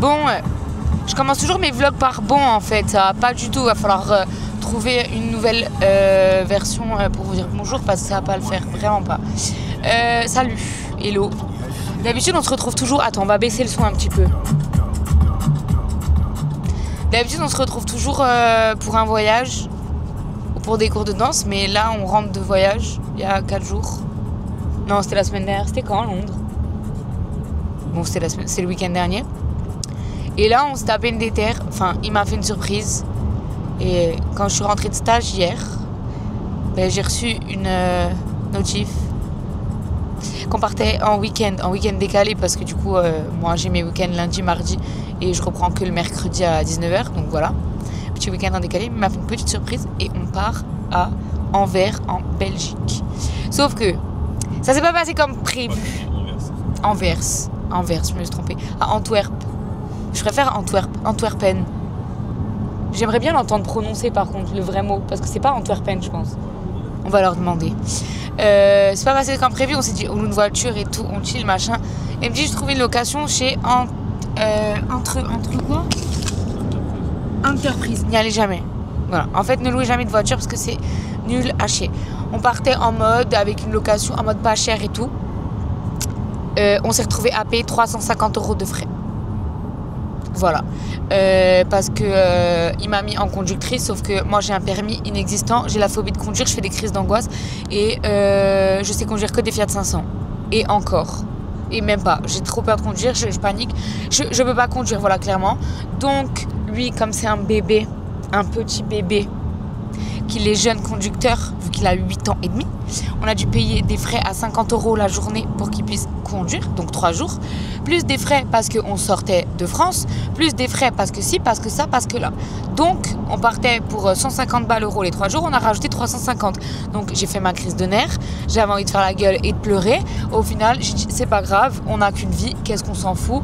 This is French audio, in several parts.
Bon, je commence toujours mes vlogs par bon en fait, ça va pas du tout, il va falloir trouver une nouvelle version pour vous dire bonjour parce que ça va pas le faire, vraiment pas. Salut, hello. D'habitude on se retrouve toujours, attends on va baisser le son un petit peu. D'habitude on se retrouve toujours pour un voyage ou pour des cours de danse, mais là on rentre de voyage il y a 4 jours. Non c'était la semaine dernière, c'était quand à Londres? Bon c'est le week-end dernier. Et là on se tapait une déterre, enfin il m'a fait une surprise. Et quand je suis rentrée de stage hier, ben, j'ai reçu une notif qu'on partait en week-end décalé parce que du coup moi j'ai mes week-ends lundi, mardi et je reprends que le mercredi à 19h, donc voilà, petit week-end en décalé. Il m'a fait une petite surprise et on part à Anvers en Belgique. Sauf que ça s'est pas passé comme prévu. Anvers, je me suis trompée. À Antwerp. Je préfère Antwerpen. J'aimerais bien l'entendre prononcer par contre le vrai mot parce que c'est pas Antwerpen je pense. On va leur demander. C'est pas passé comme prévu, on s'est dit on loue une voiture et tout, on chill machin. Et me dit j'ai trouvé une location chez Entreprise. N'y allez jamais. Voilà. En fait ne louez jamais de voiture parce que c'est nul à chier. On partait en mode avec une location en mode pas cher et tout. On s'est retrouvé à payer 350 € de frais. Voilà, parce que il m'a mis en conductrice, sauf que moi j'ai un permis inexistant, j'ai la phobie de conduire, je fais des crises d'angoisse et je sais conduire que des Fiat 500 et encore, et même pas, j'ai trop peur de conduire, je panique, je peux pas conduire, voilà clairement. Donc lui comme c'est un bébé, un petit bébé, qu'il est jeune conducteur, vu qu'il a 8 ans et demi, on a dû payer des frais à 50 € la journée pour qu'il puisse conduire, donc 3 jours, plus des frais parce qu'on sortait de France, plus des frais parce que si, parce que ça, parce que là. Donc, on partait pour 150 balles € les 3 jours, on a rajouté 350. Donc, j'ai fait ma crise de nerfs, j'avais envie de faire la gueule et de pleurer. Au final, j'ai dit, c'est pas grave, on n'a qu'une vie, qu'est-ce qu'on s'en fout,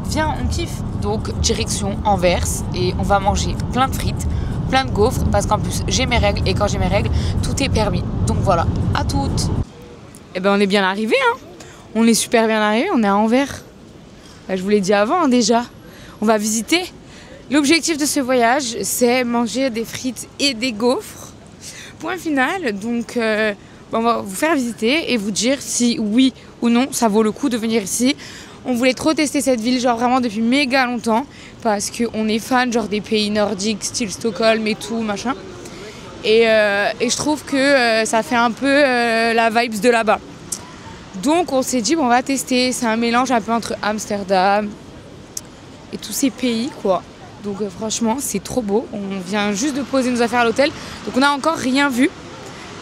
viens, on kiffe. Donc, direction Anvers et on va manger plein de frites, plein de gaufres, parce qu'en plus j'ai mes règles et quand j'ai mes règles tout est permis. Donc voilà, à toutes. Et ben on est bien arrivé hein. On est super bien arrivé, on est à Anvers. Je vous l'ai dit avant hein, déjà. On va visiter. L'objectif de ce voyage c'est manger des frites et des gaufres. Point final. Donc on va vous faire visiter et vous dire si oui ou non ça vaut le coup de venir ici. On voulait trop tester cette ville, genre vraiment depuis méga longtemps, parce qu'on est fan genre des pays nordiques, style Stockholm et tout, machin. Et je trouve que ça fait un peu la vibes de là-bas. Donc on s'est dit, bon, on va tester. C'est un mélange un peu entre Amsterdam et tous ces pays, quoi. Donc franchement, c'est trop beau. On vient juste de poser nos affaires à l'hôtel. Donc on n'a encore rien vu.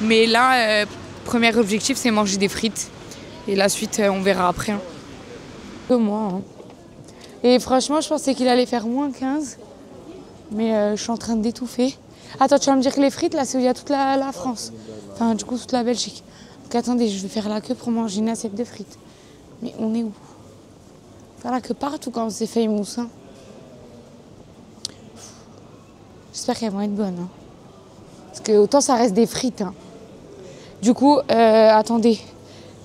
Mais là, premier objectif, c'est manger des frites. Et la suite, on verra après. Hein. Moi. Hein. Et franchement, je pensais qu'il allait faire moins 15. Mais je suis en train d'étouffer. Attends, tu vas me dire que les frites, là, c'est où il y a toute la France. Enfin, du coup, toute la Belgique. Donc attendez, je vais faire la queue pour manger une assiette de frites. Mais on est où? Faire la queue partout quand c'est famous. Hein. J'espère qu'elles vont être bonnes. Hein. Parce que autant ça reste des frites. Hein. Du coup, attendez.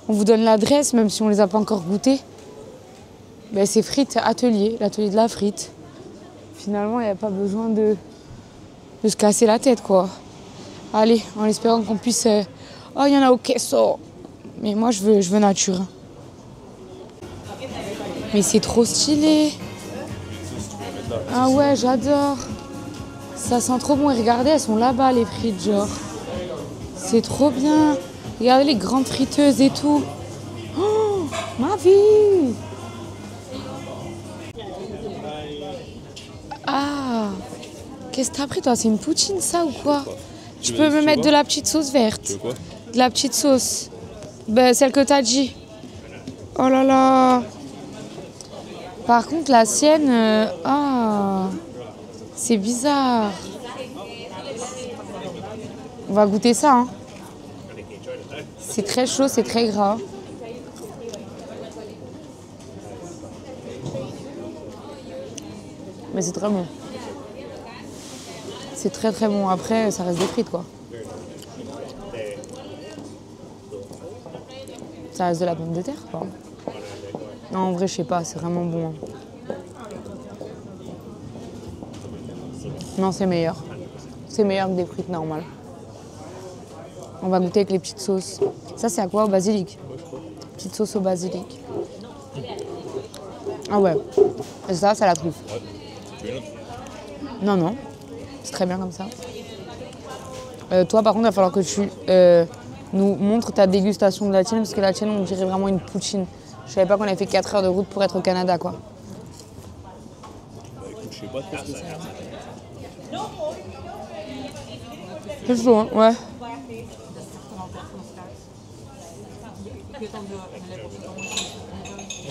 On vous donne l'adresse, même si on les a pas encore goûtées. Ben, c'est frites atelier, l'atelier de la frite. Finalement, il n'y a pas besoin de se casser la tête, quoi. Allez, en espérant qu'on puisse... Oh, il y en a au queso. Mais moi, je veux nature. Mais c'est trop stylé. Ah ouais, j'adore. Ça sent trop bon. Et regardez, elles sont là-bas, les frites, genre. C'est trop bien. Regardez les grandes friteuses et tout. Oh, ma vie. Ah, qu'est-ce que t'as pris toi? C'est une poutine ça ou quoi? Tu peux me mettre de la petite sauce verte? De la petite sauce. Ben, celle que t'as dit. Oh là là. Par contre la sienne, c'est bizarre. On va goûter ça. Hein. C'est très chaud, c'est très gras. Mais c'est très bon. C'est très très bon. Après, ça reste des frites, quoi. Ça reste de la pomme de terre, quoi. Non, en vrai, je sais pas. C'est vraiment bon. Hein. Non, c'est meilleur. C'est meilleur que des frites normales. On va goûter avec les petites sauces. Ça, c'est à quoi? Au basilic? Petite sauce au basilic. Ah ouais. Et ça, c'est la truffe. Non, non. C'est très bien comme ça. Toi, par contre, il va falloir que tu nous montres ta dégustation de la tienne, parce que la tienne, on dirait vraiment une poutine. Je savais pas qu'on avait fait 4 heures de route pour être au Canada, quoi. Bah écoute, je sais pas trop ce que c'est. C'est chaud, hein? Ouais.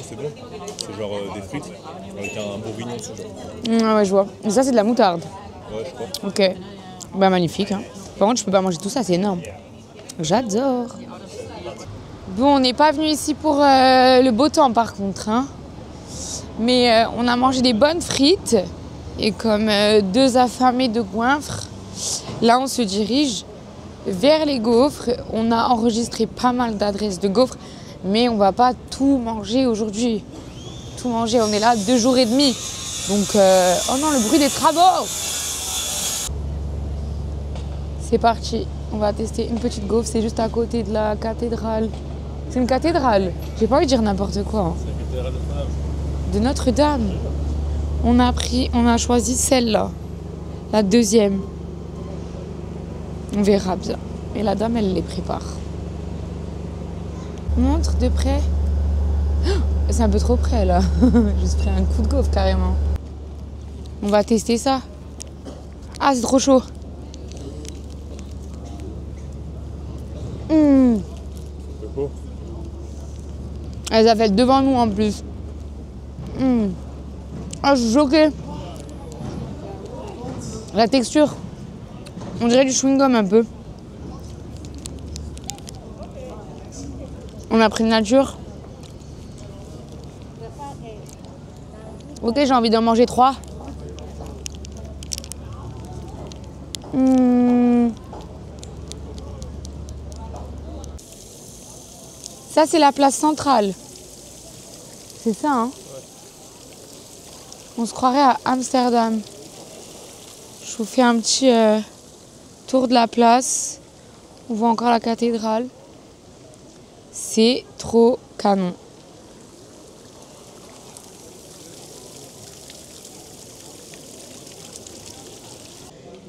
C'est bon. C'est genre des frites avec un bourguignon dessus. Ouais, je vois. Mais ça, c'est de la moutarde. Ouais, je crois. Ok. Bah, magnifique, hein. Par contre, je peux pas manger tout ça, c'est énorme. J'adore. Bon, on n'est pas venu ici pour le beau temps, par contre, hein. Mais on a mangé des bonnes frites. Et comme deux affamés de goinfres, là, on se dirige vers les gaufres. On a enregistré pas mal d'adresses de gaufres, mais on va pas tout manger aujourd'hui. Tout manger, on est là 2 jours et demi. Donc, oh non, le bruit des travaux! C'est parti, on va tester une petite gaufre, c'est juste à côté de la cathédrale. C'est une cathédrale, j'ai pas envie de dire n'importe quoi. Hein. C'est la cathédrale De Notre-Dame. On a choisi celle-là, la deuxième. On verra bien. Et la dame, elle les prépare. Montre de près. C'est un peu trop près là. J'ai juste pris un coup de gaufre carrément. On va tester ça. Ah, c'est trop chaud. C'est beau. Elles avaient devant nous en plus. Ah, je suis choquée. La texture, on dirait du chewing-gum un peu. On a pris de nature. Ok, j'ai envie d'en manger 3. Ça, c'est la place centrale. C'est ça, hein? Ouais. On se croirait à Amsterdam. Je vous fais un petit tour de la place. On voit encore la cathédrale. C'est trop canon.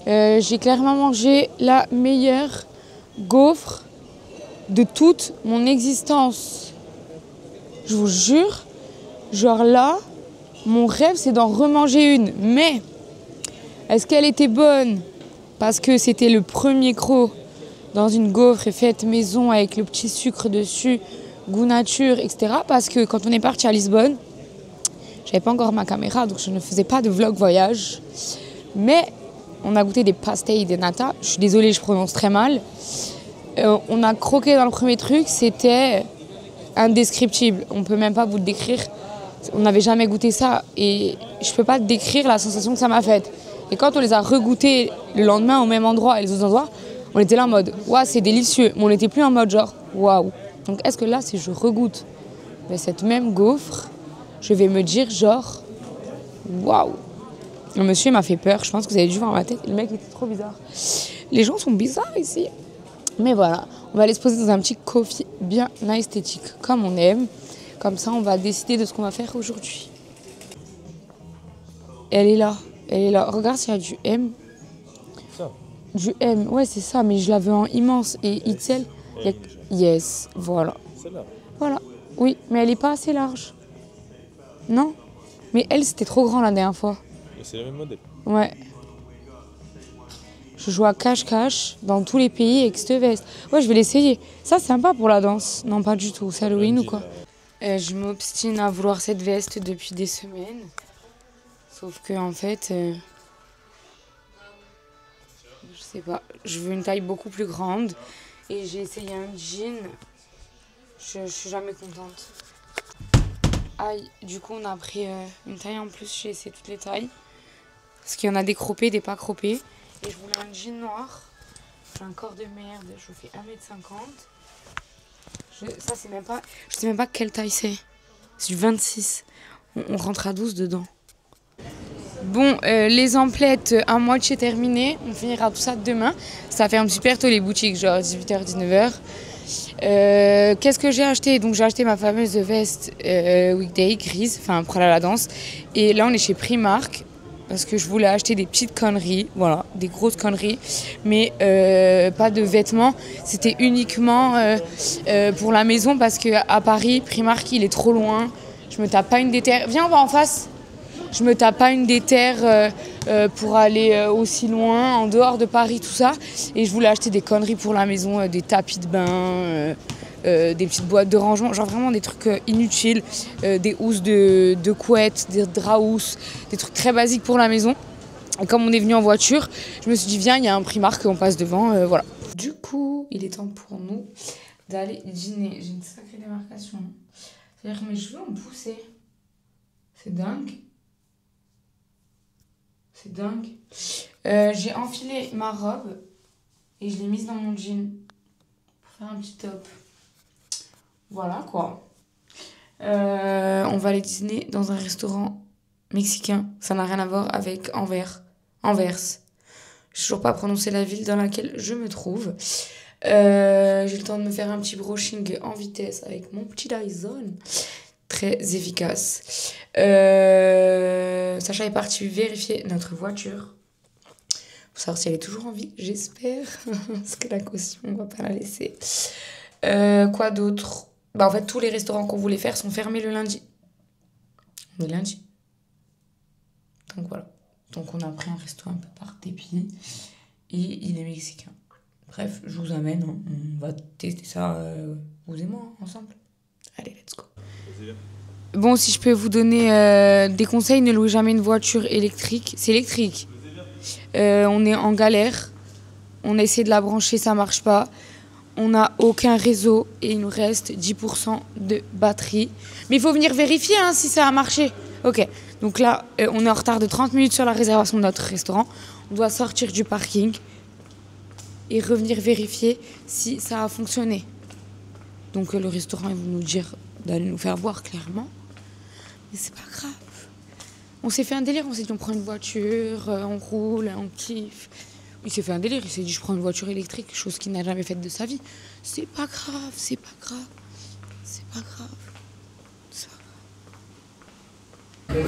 J'ai clairement mangé la meilleure gaufre de toute mon existence. Je vous jure, genre là, mon rêve c'est d'en remanger une. Mais est-ce qu'elle était bonne? Parce que c'était le premier croc dans une gaufre faite maison avec le petit sucre dessus, goût nature, etc. Parce que quand on est parti à Lisbonne, j'avais pas encore ma caméra, donc je ne faisais pas de vlog voyage. Mais on a goûté des pastéis de nata. Je suis désolée, je prononce très mal. On a croqué dans le premier truc, c'était indescriptible. On peut même pas vous le décrire. On n'avait jamais goûté ça et je peux pas décrire la sensation que ça m'a faite. Et quand on les a regoûtés le lendemain au même endroit et les autres endroits, on était là en mode waouh, c'est délicieux. Mais on n'était plus en mode genre waouh. Donc est-ce que là, si je regoute cette même gaufre, je vais me dire genre waouh. Le monsieur m'a fait peur, je pense que vous avez dû voir ma tête. Le mec était trop bizarre. Les gens sont bizarres ici. Mais voilà, on va aller se poser dans un petit coffee bien esthétique, comme on aime. Comme ça, on va décider de ce qu'on va faire aujourd'hui. Elle est là, elle est là. Regarde s'il y a du M. Ça. Du M, ouais, c'est ça, mais je la veux en immense. Et Itzel, yes, voilà. Celle-là. Voilà, oui, mais elle n'est pas assez large. Non? Mais elle, c'était trop grand la dernière fois. C'est le même modèle. Ouais. Je joue à cache-cache dans tous les pays avec cette veste. Ouais, je vais l'essayer. Ça, c'est sympa pour la danse. Non, pas du tout. C'est Halloween ou quoi? Je m'obstine à vouloir cette veste depuis des semaines. Sauf que, en fait, je sais pas. Je veux une taille beaucoup plus grande. Et j'ai essayé un jean. Je suis jamais contente. Aïe, du coup, on a pris une taille en plus. J'ai essayé toutes les tailles. Parce qu'il y en a des croppés, des pas croppés. Et je voulais un jean noir. J'ai un corps de merde. Je vous fais 1m50. Ça, c'est même pas... Je sais même pas quelle taille c'est. C'est du 26. On rentre à 12 dedans. Bon, les emplettes à moitié terminées. On finira tout ça demain. Ça ferme super tôt les boutiques, genre 18h, 19h. Qu'est-ce que j'ai acheté? Donc j'ai acheté ma fameuse veste weekday grise, enfin pour aller à la danse. Et là on est chez Primark parce que je voulais acheter des petites conneries, voilà, des grosses conneries, mais pas de vêtements. C'était uniquement pour la maison parce que à Paris, Primark il est trop loin. Je me tape pas une déterre. Viens, on va en face. Je me tape pas une déterre pour aller aussi loin, en dehors de Paris, tout ça. Et je voulais acheter des conneries pour la maison, des tapis de bain, des petites boîtes de rangement, genre vraiment des trucs inutiles, des housses de couettes, des draps housses, des trucs très basiques pour la maison. Et comme on est venu en voiture, je me suis dit viens, il y a un Primark, on passe devant, voilà. Du coup, il est temps pour nous d'aller dîner. J'ai une sacrée démarcation. C'est-à-dire que mes cheveux ont poussé. C'est dingue. C'est dingue. J'ai enfilé ma robe et je l'ai mise dans mon jean pour faire un petit top. Voilà quoi. On va aller dîner dans un restaurant mexicain. Ça n'a rien à voir avec Anvers. Anvers. Je n'ai toujours pas prononcé la ville dans laquelle je me trouve. J'ai le temps de me faire un petit brushing en vitesse avec mon petit Dyson. Très efficace. Sacha est parti vérifier notre voiture pour savoir si elle est toujours en vie, j'espère. Parce que la caution, on va pas la laisser. Quoi d'autre? Bah en fait, tous les restaurants qu'on voulait faire sont fermés le lundi. On est lundi. Donc voilà. Donc on a pris un resto un peu par dépit. Et il est mexicain. Bref, je vous amène. On va tester ça, vous et moi, ensemble. Allez, let's go. Bon, si je peux vous donner des conseils, ne louez jamais une voiture électrique. C'est électrique. On est en galère. On a essayé de la brancher, ça marche pas. On n'a aucun réseau et il nous reste 10% de batterie. Mais il faut venir vérifier hein, si ça a marché. Ok, donc là, on est en retard de 30 minutes sur la réservation de notre restaurant. On doit sortir du parking et revenir vérifier si ça a fonctionné. Donc le restaurant, ils vont nous dire d'aller nous faire boire, clairement. Mais c'est pas grave. On s'est fait un délire, on s'est dit on prend une voiture, on roule, on kiffe. Il s'est fait un délire, il s'est dit je prends une voiture électrique, chose qu'il n'a jamais faite de sa vie. C'est pas grave, c'est pas grave. C'est pas grave. C'est pas grave.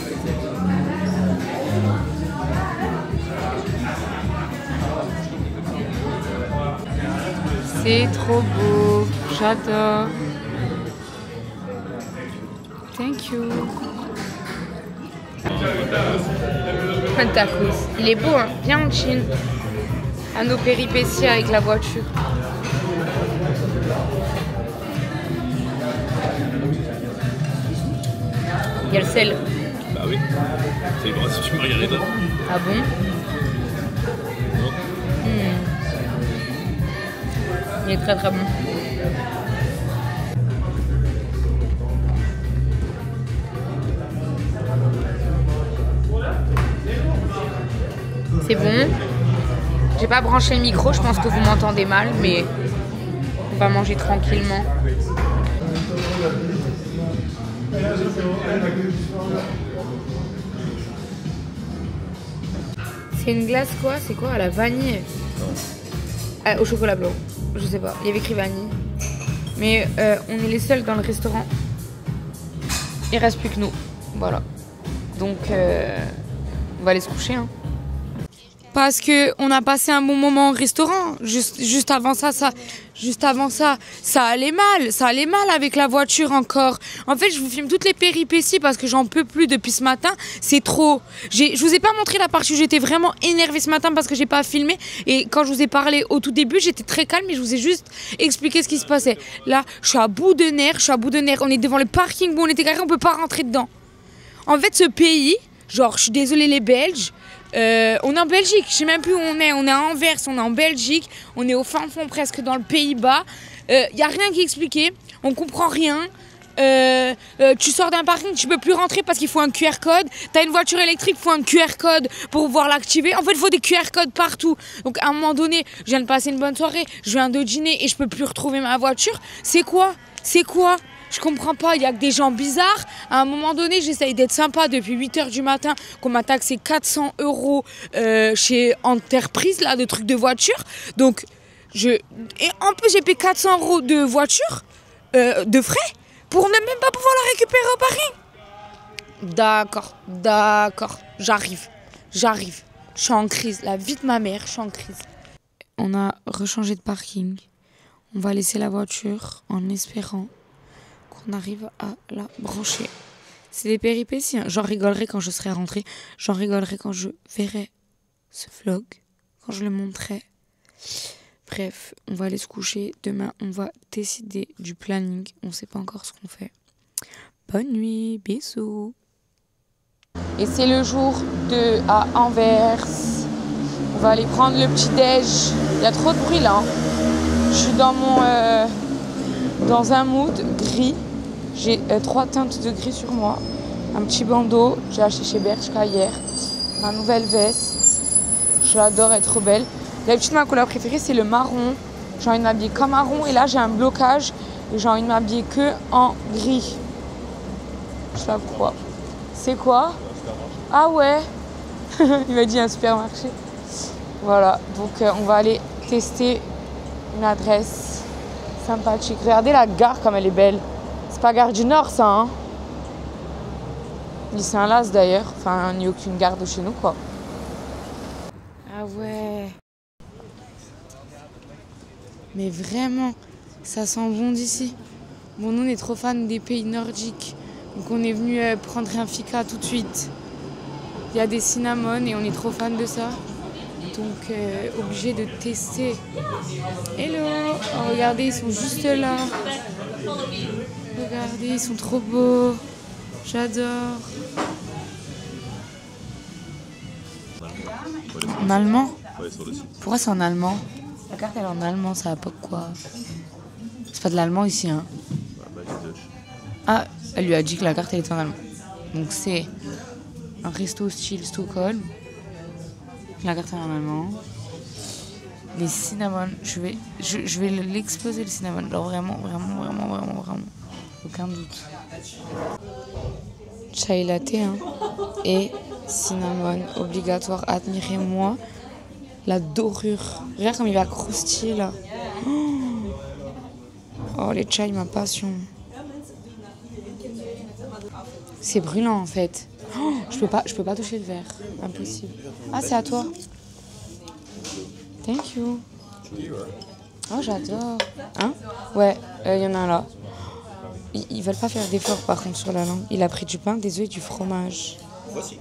C'est trop beau, j'adore. Thank you. Tacos. Il est beau, hein. Bien en Chine. À nos péripéties avec la voiture. Il y a le sel. Bah oui. C'est une recette du margarita. Ah bon? Non. Il est très très bon. C'est bon. J'ai pas branché le micro, je pense que vous m'entendez mal, mais on va manger tranquillement. C'est une glace quoi? C'est quoi? À la vanille? Au chocolat blanc. Je sais pas. Il y avait écrit vanille. Mais on est les seuls dans le restaurant. Il reste plus que nous. Voilà. Donc on va aller se coucher. Hein. Parce qu'on a passé un bon moment au restaurant. Juste avant ça, ça allait mal. Ça allait mal avec la voiture encore. En fait, je vous filme toutes les péripéties parce que j'en peux plus depuis ce matin. C'est trop. Je vous ai pas montré la partie où j'étais vraiment énervée ce matin parce que j'ai pas filmé. Et quand je vous ai parlé au tout début, j'étais très calme et je vous ai juste expliqué ce qui se passait. Là, je suis à bout de nerfs. On est devant le parking où on était garé, on peut pas rentrer dedans. En fait, ce pays, genre, je suis désolée les Belges, on est en Belgique, je sais même plus où on est à Anvers, on est en Belgique, on est au fin fond presque dans le Pays-Bas, y a rien qui est expliqué, on comprend rien, tu sors d'un parking, tu peux plus rentrer parce qu'il faut un QR code, t'as une voiture électrique, il faut un QR code pour pouvoir l'activer, en fait il faut des QR codes partout, donc à un moment donné, je viens de passer une bonne soirée, je viens de dîner et je peux plus retrouver ma voiture, c'est quoi? Je Je comprends pas, il y a que des gens bizarres. À un moment donné, j'essaye d'être sympa depuis 8 h du matin, qu'on m'a taxé 400 € chez Enterprise, là, de trucs de voiture. Donc, et en plus, j'ai payé 400 € de voiture, de frais, pour ne même pas pouvoir la récupérer au parking. D'accord, j'arrive. Je suis en crise, la vie de ma mère, je suis en crise. On a rechangé de parking. On va laisser la voiture en espérant qu'on arrive à la brancher. C'est des péripéties, hein. J'en rigolerai quand je serai rentrée. J'en rigolerai quand je verrai ce vlog, quand je le montrerai. Bref, on va aller se coucher. Demain, on va décider du planning. On ne sait pas encore ce qu'on fait. Bonne nuit, bisous. Et c'est le jour 2 à Anvers. On va aller prendre le petit déj. Il y a trop de bruit là. Hein. Je suis dans un mood gris. J'ai 3 teintes de gris sur moi. Un petit bandeau. J'ai acheté chez Bershka hier. Ma nouvelle veste. J'adore être trop belle. D'habitude, ma couleur préférée, c'est le marron. J'ai envie de m'habiller comme marron. Et là, j'ai un blocage. Et j'ai envie de m'habiller que en gris. Je sais pas pourquoi. C'est quoi? Ah ouais. Il m'a dit un supermarché. Voilà. Donc, on va aller tester une adresse sympathique. Regardez la gare comme elle est belle. C'est pas Gare du Nord, ça, hein. Ni Saint-Laz, d'ailleurs. Enfin, ni aucune gare de chez nous, quoi. Ah ouais. Mais vraiment, ça sent bon d'ici. Bon, nous, on est trop fans des pays nordiques. Donc, on est venu prendre un fika tout de suite. Il y a des cinnamons et on est trop fans de ça. Donc, obligé de tester. Hello! Oh, regardez, ils sont juste là. Regardez, ils sont trop beaux. J'adore. En allemand? Ouais, sur le site. Pourquoi c'est en allemand? La carte elle est en allemand, ça va pas quoi? C'est pas de l'allemand ici, hein? Ah, elle lui a dit que la carte elle était en allemand. Donc c'est un resto style Stockholm. La carte elle est en allemand. Les cinnamons, je vais l'exploser le cinnamon. Genre vraiment. Aucun doute. Chai latte, hein. Et cinnamon obligatoire. Admirez-moi la dorure. Regarde comme il va croustiller là. Oh, les chai, ma passion. C'est brûlant en fait. Oh, je peux pas toucher le verre. Impossible. Ah, c'est à toi. Thank you. Oh, j'adore. Hein? Ouais, il y en a un là. Ils veulent pas faire d'efforts par contre sur la langue. Il a pris du pain, des œufs et du fromage. Voici.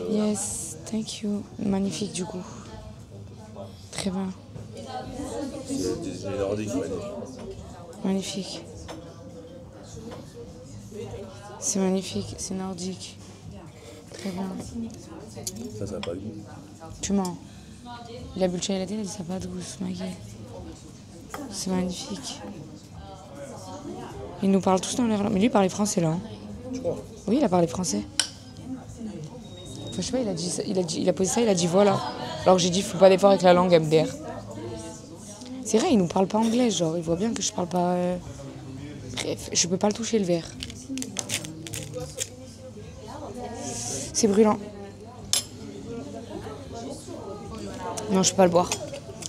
Yes, thank you. Magnifique du coup. Très bien. C'est nordique, ouais. Magnifique. C'est magnifique, c'est nordique. Très bien. Ça n'a pas de goût. Tu mens. Il a bu le chai latte, il a dit ça n'a pas de goût, ce maguet. C'est magnifique. Ils nous parlent tous dans leur langue. Mais lui, il parlait français là. Hein. Tu crois? Oui, il a parlé français. Enfin, je sais pas, il a posé ça, il a dit voilà. Alors que j'ai dit, faut pas d'effort avec la langue MDR. C'est vrai, il nous parle pas anglais, genre, il voit bien que je parle pas. Bref, je peux pas le toucher le verre. C'est brûlant. Non, je peux pas le boire.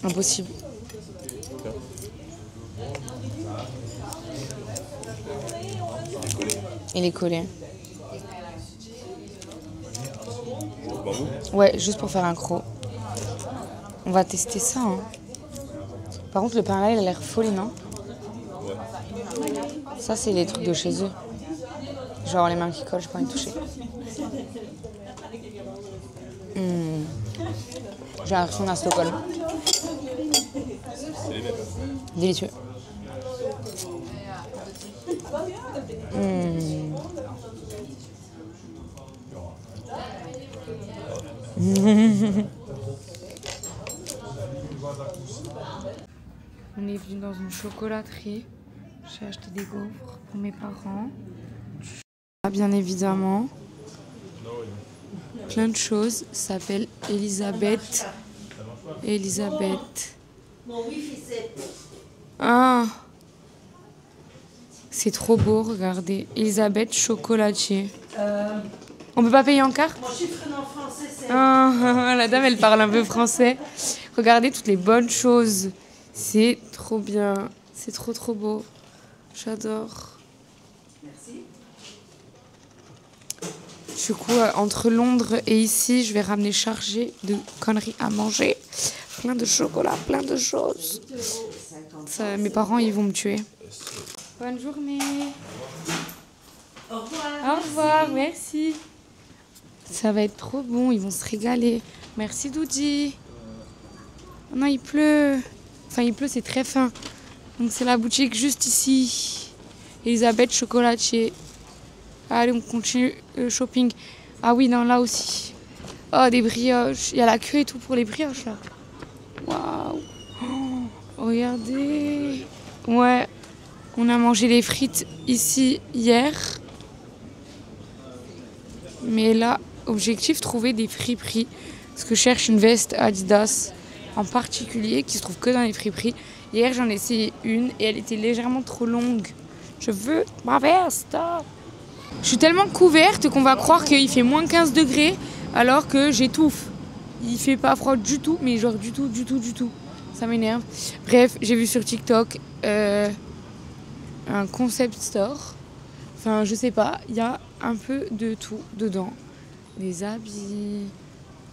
Impossible. Il est collé. Ouais, juste pour faire un croc. On va tester ça. Hein. Par contre, le pain là, il a l'air folie, non? Ça, c'est les trucs de chez eux. Genre les mains qui collent, j'ai pas envie de toucher. J'ai l'impression d'un Stockholm. Délicieux. On est venu dans une chocolaterie. J'ai acheté des gaufres pour mes parents. Bien évidemment. Plein de choses. Ça s'appelle Elisabeth. Ah. C'est trop beau, regardez. Elisabeth chocolatier. On peut pas payer en carte? Mon chiffre en français, c'est... La dame, elle parle un peu français. Regardez toutes les bonnes choses. C'est trop bien. C'est trop trop beau. J'adore. Merci. Du coup, entre Londres et ici, je vais ramener chargé de conneries à manger. Plein de chocolat, plein de choses. Ça, mes parents, ils vont me tuer. Bonne journée. Au revoir. Au revoir, merci. Ça va être trop bon, ils vont se régaler. Merci Doudi. Oh non, il pleut. Enfin, il pleut, c'est très fin. Donc c'est la boutique juste ici. Elisabeth chocolatier. Allez, on continue le shopping. Ah oui, non, là aussi. Oh, des brioches. Il y a la queue et tout pour les brioches, là. Waouh. Oh, regardez. Ouais. On a mangé les frites ici hier. Mais là, objectif, trouver des friperies. Parce que je cherche une veste Adidas en particulier qui se trouve que dans les friperies. Hier, j'en ai essayé une et elle était légèrement trop longue. Je veux ma veste. Je suis tellement couverte qu'on va croire qu'il fait moins 15 degrés alors que j'étouffe. Il fait pas froid du tout, mais genre du tout. Ça m'énerve. Bref, j'ai vu sur TikTok un concept store. Enfin, je sais pas, il y a un peu de tout dedans. Des habits,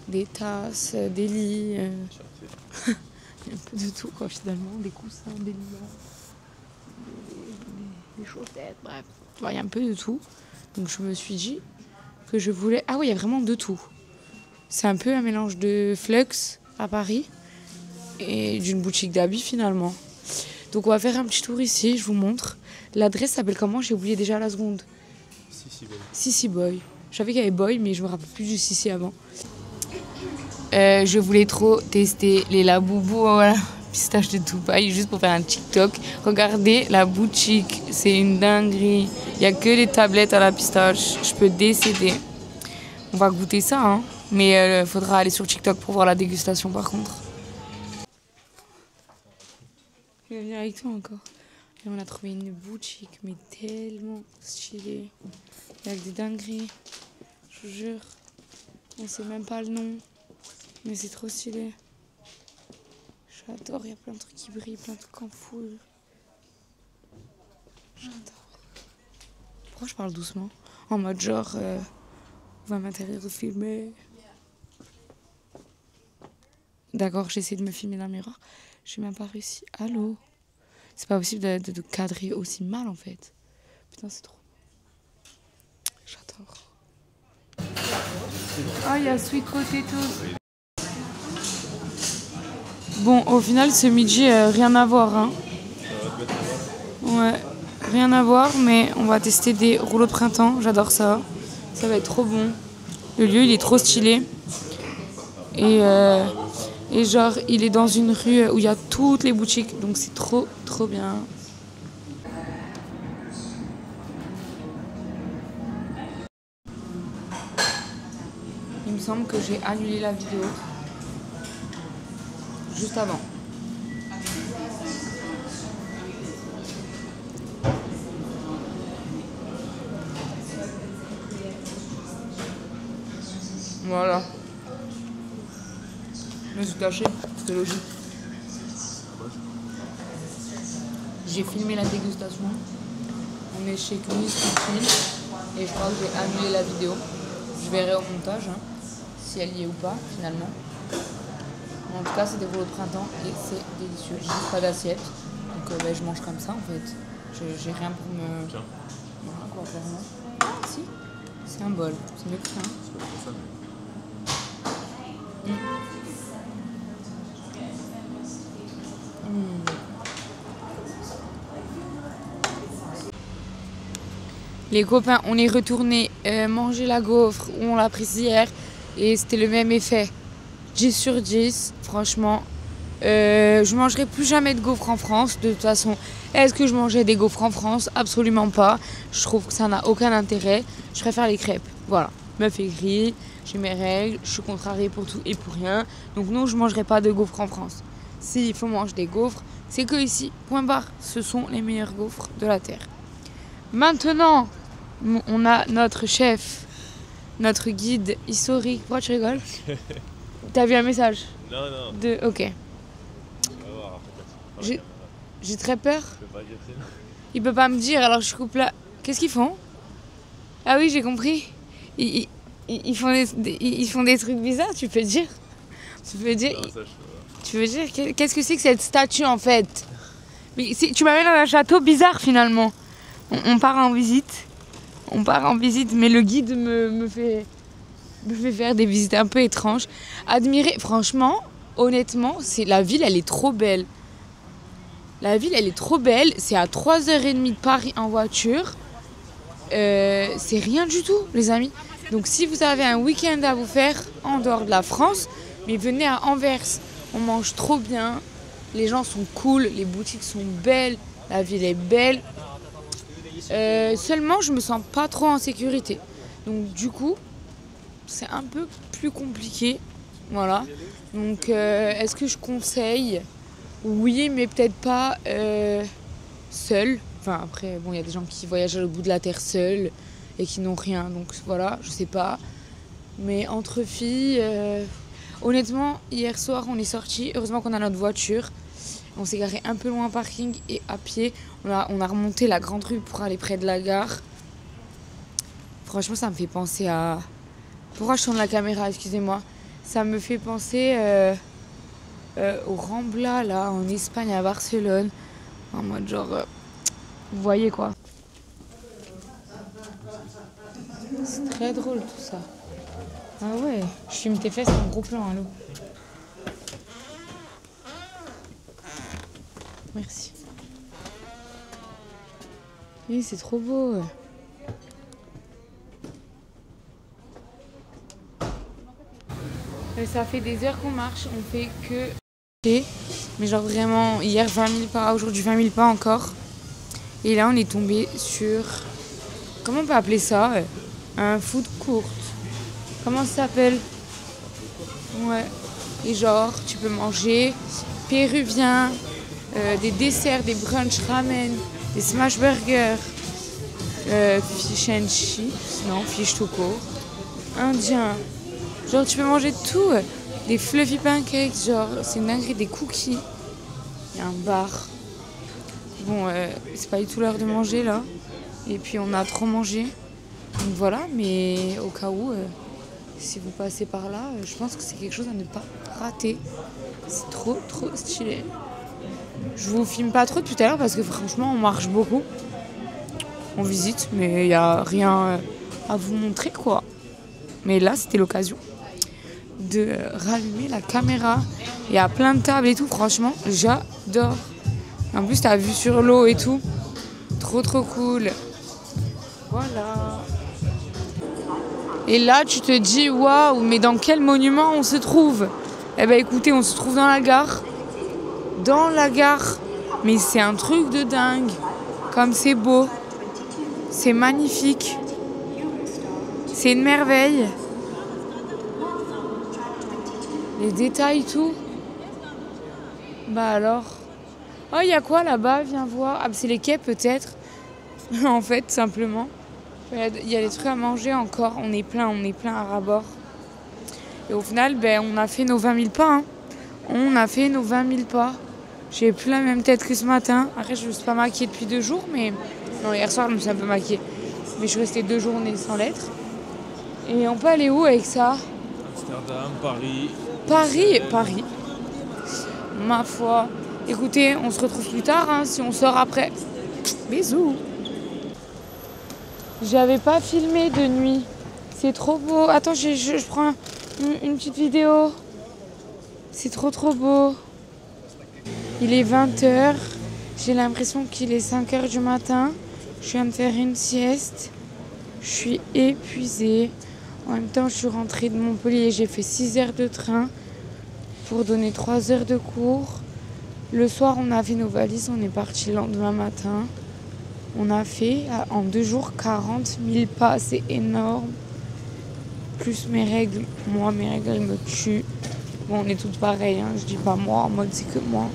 des tasses, des lits. Il y a un peu de tout, quoi, finalement. Des coussins, des lits, des chaussettes, bref. Il y a un peu de tout. Donc je me suis dit que je voulais... Ah oui, il y a vraiment de tout. C'est un peu un mélange de Flux à Paris et d'une boutique d'habits, finalement. Donc on va faire un petit tour ici, je vous montre. L'adresse s'appelle comment? J'ai oublié déjà la seconde. Sissi Boy. Je savais qu'il y avait Boy, mais je me rappelle plus du Sissi avant. Je voulais trop tester les Labubu, voilà, pistache de Dubaï, juste pour faire un TikTok. Regardez la boutique, c'est une dinguerie. Il n'y a que des tablettes à la pistache, je peux décéder. On va goûter ça, hein. Mais il faudra aller sur TikTok pour voir la dégustation par contre. Je vais venir avec toi encore. Et on a trouvé une boutique, mais tellement stylée. Il y a des dingueries, je vous jure. On sait même pas le nom, mais c'est trop stylé. J'adore, il y a plein de trucs qui brillent, plein de trucs en foule. J'adore. Pourquoi je parle doucement? En mode genre, on va m'interdire de filmer. D'accord, j'essaie de me filmer dans le miroir. J'ai même pas réussi. Allô? C'est pas possible de cadrer aussi mal en fait. Putain, c'est trop. J'adore. Ah, il y a sweet potatoes. Bon, au final, ce midi, rien à voir. Hein. Ouais, rien à voir, mais on va tester des rouleaux de printemps. J'adore ça. Ça va être trop bon. Le lieu, il est trop stylé. Et genre, il est dans une rue où il y a toutes les boutiques. Donc c'est trop, trop bien. Il me semble que j'ai annulé la vidéo juste avant. Voilà. Je me suis cachée, c'était logique. J'ai filmé la dégustation. On est chez Clunis Kitchen et je crois que j'ai annulé la vidéo. Je verrai au montage hein, si elle y est ou pas finalement. En tout cas, c'est des rouleaux de printemps et c'est délicieux. J'ai pas d'assiette, donc je mange comme ça en fait. J'ai rien pour me. Tiens. Voilà, quoi faire non. Ah, si, c'est un bol, c'est mieux que ça. Les copains, on est retourné manger la gaufre où on l'a prise hier et c'était le même effet. 10 sur 10, franchement. Je mangerai plus jamais de gaufres en France. De toute façon, est-ce que je mangeais des gaufres en France? Absolument pas. Je trouve que ça n'a aucun intérêt. Je préfère les crêpes. Voilà. Meuf aigrie, j'ai mes règles, je suis contrariée pour tout et pour rien. Donc non, je mangerai pas de gaufres en France. S'il faut manger des gaufres, c'est que ici, point barre, ce sont les meilleures gaufres de la Terre. Maintenant, on a notre chef, notre guide historique. Pourquoi tu rigoles? T'as vu un message? Non, non. Ok. On va voir. J'ai très peur. Je peux pas dire ça. Il peut pas me dire, alors je coupe là. Qu'est-ce qu'ils font? Ah oui, j'ai compris. Ils font des trucs bizarres, tu peux dire? Tu peux dire? Non, ça, je peux pas. Tu veux dire, qu'est-ce que c'est que cette statue en fait? Mais tu m'amènes dans un château bizarre finalement. On part en visite. On part en visite, mais le guide me fait faire des visites un peu étranges. Admirer, franchement, honnêtement, la ville, elle est trop belle. La ville, elle est trop belle. C'est à 3h30 de Paris en voiture. C'est rien du tout, les amis. Donc si vous avez un week-end à vous faire en dehors de la France, mais venez à Anvers. On mange trop bien. Les gens sont cool. Les boutiques sont belles. La ville est belle. Seulement, je me sens pas trop en sécurité. Donc du coup, c'est un peu plus compliqué. Voilà. Donc est-ce que je conseille? Oui, mais peut-être pas seul. Enfin après, bon, il y a des gens qui voyagent au bout de la terre seuls et qui n'ont rien. Donc voilà, je sais pas. Mais entre filles, honnêtement, hier soir, on est sortis. Heureusement qu'on a notre voiture. On s'est garé un peu loin en parking et à pied. On a remonté la grande rue pour aller près de la gare. Franchement, ça me fait penser à... Pourquoi je tourne la caméra? Excusez-moi. Ça me fait penser au Rambla, là, en Espagne, à Barcelone. En mode genre... vous voyez quoi? C'est très drôle tout ça. Ah ouais, je filme tes fesses en gros plan, allô. Merci. Oui, c'est trop beau. Ça fait des heures qu'on marche, on fait que... Mais genre vraiment, hier 20 000 pas, aujourd'hui 20 000 pas encore. Et là, on est tombé sur... Comment on peut appeler ça? Un food court. Comment ça s'appelle? Ouais. Et genre, tu peux manger péruvien, des desserts, des brunch ramen, des smash burgers, fish and chips, non, fish to go, indien. Genre, tu peux manger tout. Des fluffy pancakes, genre, c'est une dinguerie, des cookies. Il y a un bar. Bon, c'est pas du tout l'heure de manger là. Et puis on a trop mangé. Donc voilà, mais au cas où, si vous passez par là, je pense que c'est quelque chose à ne pas rater. C'est trop stylé. Je vous filme pas trop tout à l'heure parce que franchement on marche beaucoup. On visite, mais il n'y a rien à vous montrer quoi. Mais là c'était l'occasion de rallumer la caméra. Il y a plein de tables et tout, franchement j'adore. En plus t'as vue sur l'eau et tout. Trop cool. Voilà. Et là tu te dis waouh, mais dans quel monument on se trouve? Eh ben écoutez, on se trouve dans la gare. Dans la gare. Mais c'est un truc de dingue. Comme c'est beau. C'est magnifique. C'est une merveille. Les détails, tout. Bah alors. Oh, il y a quoi là-bas? Viens voir. Ah, c'est les quais peut-être. En fait, simplement. Il y a des trucs à manger encore. On est plein à ras-bord. Et au final, ben, on a fait nos 20 000 pas. Hein. On a fait nos 20 000 pas. J'ai plus la même tête que ce matin. Après, je me suis pas maquillée depuis 2 jours, mais... Non, hier soir, je me suis un peu maquillée. Mais je suis restée 2 journées sans lettres. Et on peut aller où avec ça? Amsterdam, Paris. Paris. Ma foi. Écoutez, on se retrouve plus tard, hein, si on sort après. Bisous. J'avais pas filmé de nuit. C'est trop beau. Attends, je prends une petite vidéo. C'est trop beau. Il est 20h. J'ai l'impression qu'il est 5h du matin. Je viens de faire une sieste. Je suis épuisée. En même temps, je suis rentrée de Montpellier. J'ai fait 6 heures de train pour donner 3 heures de cours. Le soir, on a fait nos valises. On est parti le lendemain matin. On a fait en 2 jours 40 000 pas. C'est énorme. Plus mes règles. Moi, mes règles, elles me tuent. Bon, on est toutes pareilles. Hein. Je dis pas moi, en mode c'est que moi.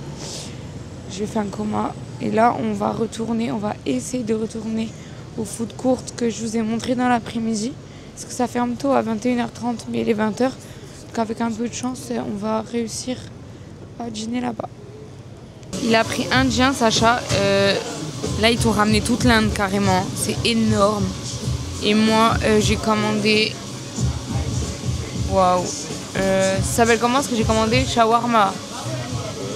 J'ai fait un coma. Et là, on va essayer de retourner au food court que je vous ai montré dans l'après-midi. Parce que ça ferme tôt à 21h30, mais il est 20h. Donc avec un peu de chance, on va réussir à dîner là-bas. Il a pris indien, Sacha. Là, ils t'ont ramené toute l'Inde carrément. C'est énorme. Et moi, j'ai commandé... Waouh. Ça s'appelle comment ce que j'ai commandé? Shawarma.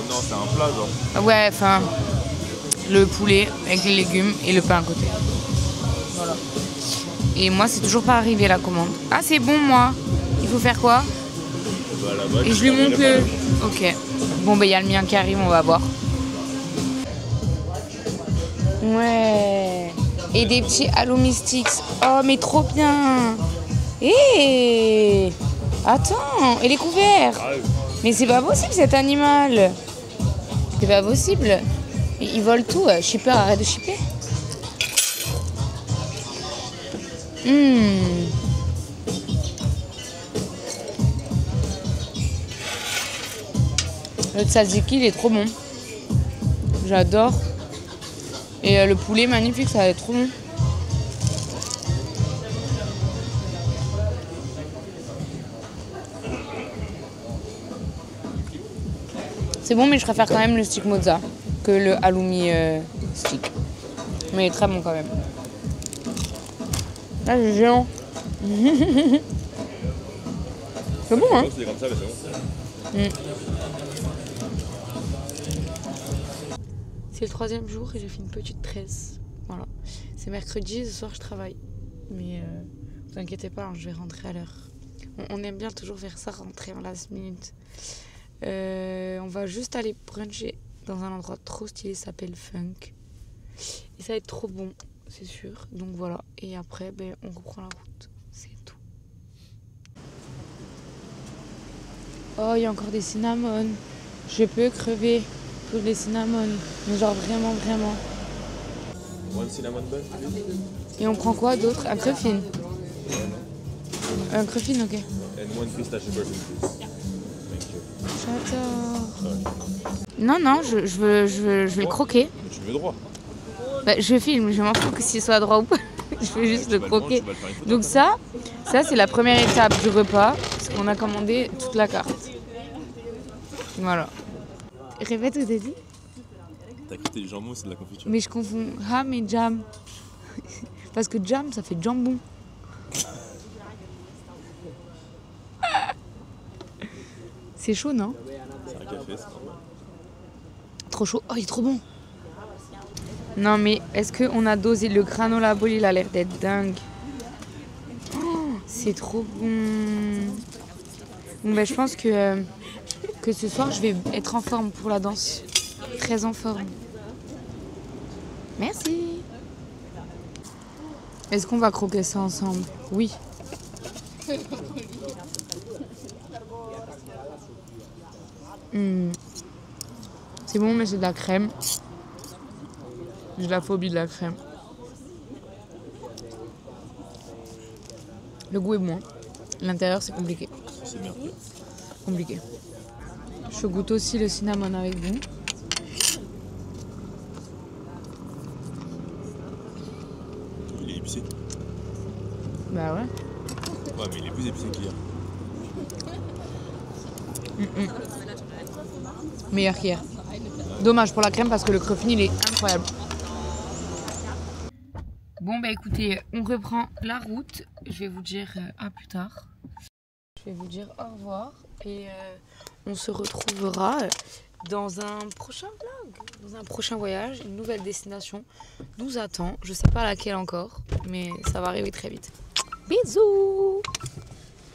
Non, c'est un plat, genre. Ouais, enfin... Le poulet avec les légumes et le pain à côté. Voilà. Et moi, c'est toujours pas arrivé la commande. Ah, c'est bon, moi. Il faut faire quoi? Voilà, et je lui montre le... Ok. Bon, ben, il y a le mien qui arrive, on va voir. Ouais. Et des petits halloumi sticks. Oh, mais trop bien. Hé Attends, et les couverts. Mais c'est pas possible, cet animal. C'est pas possible. Ils volent tout. Shipper, arrête de shipper. Le tzatziki, il est trop bon. J'adore. Et le poulet, magnifique, ça va être trop bon. C'est bon, mais je préfère quand même le stick mozza que le halloumi stick. Mais il est très bon quand même. Là, c'est géant. C'est bon, hein? C'est comme ça, mais c'est bon. C'est le 3e jour et j'ai fait une petite tresse. Voilà. C'est mercredi, ce soir je travaille. Mais vous inquiétez pas, hein, je vais rentrer à l'heure. On aime bien toujours faire ça, rentrer en last minute. On va juste aller bruncher dans un endroit trop stylé, ça s'appelle Funk. Et ça va être trop bon, c'est sûr. Donc voilà. Et après, ben, on reprend la route. C'est tout. Oh, il y a encore des cinnamons. Je peux crever pour les cinnamons. Mais genre vraiment, vraiment. One cinnamon bun. Et on prend quoi d'autre? Un cruffin. Un cruffin, ok. And one pistachio bourbon, please. J'adore. Non, non, je vais le croquer. Mais tu le mets droit. Bah, je filme, je m'en fous que s'il soit droit ou pas. Je vais juste le croquer. Donc ça c'est la première étape du repas. Parce qu'on a commandé toute la carte. Voilà. Répète ce que t'as dit. T'as quitté le jambon, c'est de la confiture. Mais je confonds ham et jam. Parce que jam, ça fait jambon. C'est chaud, non? C'est un café, c'est normal. Trop chaud. Oh, il est trop bon. Non, mais est-ce qu'on a dosé le granola bowl? Il a l'air d'être dingue. Oh, c'est trop bon. Bon, ben, je pense que ce soir, je vais être en forme pour la danse. Très en forme. Merci. Est-ce qu'on va croquer ça ensemble? Oui. C'est bon, mais c'est de la crème. J'ai la phobie de la crème. Le goût est bon. L'intérieur, c'est compliqué. C'est merveilleux. Compliqué. Je goûte aussi le cinnamon avec vous. Il est épicé. Bah ouais. Ouais, mais il est plus épicé qu'hier. Meilleur qu'hier. Dommage pour la crème parce que le cruffin il est incroyable. Bon bah écoutez, on reprend la route. Je vais vous dire à plus tard. Je vais vous dire au revoir et on se retrouvera dans un prochain vlog, dans un prochain voyage. Une nouvelle destination nous attend. Je sais pas laquelle encore, mais ça va arriver très vite. Bisous.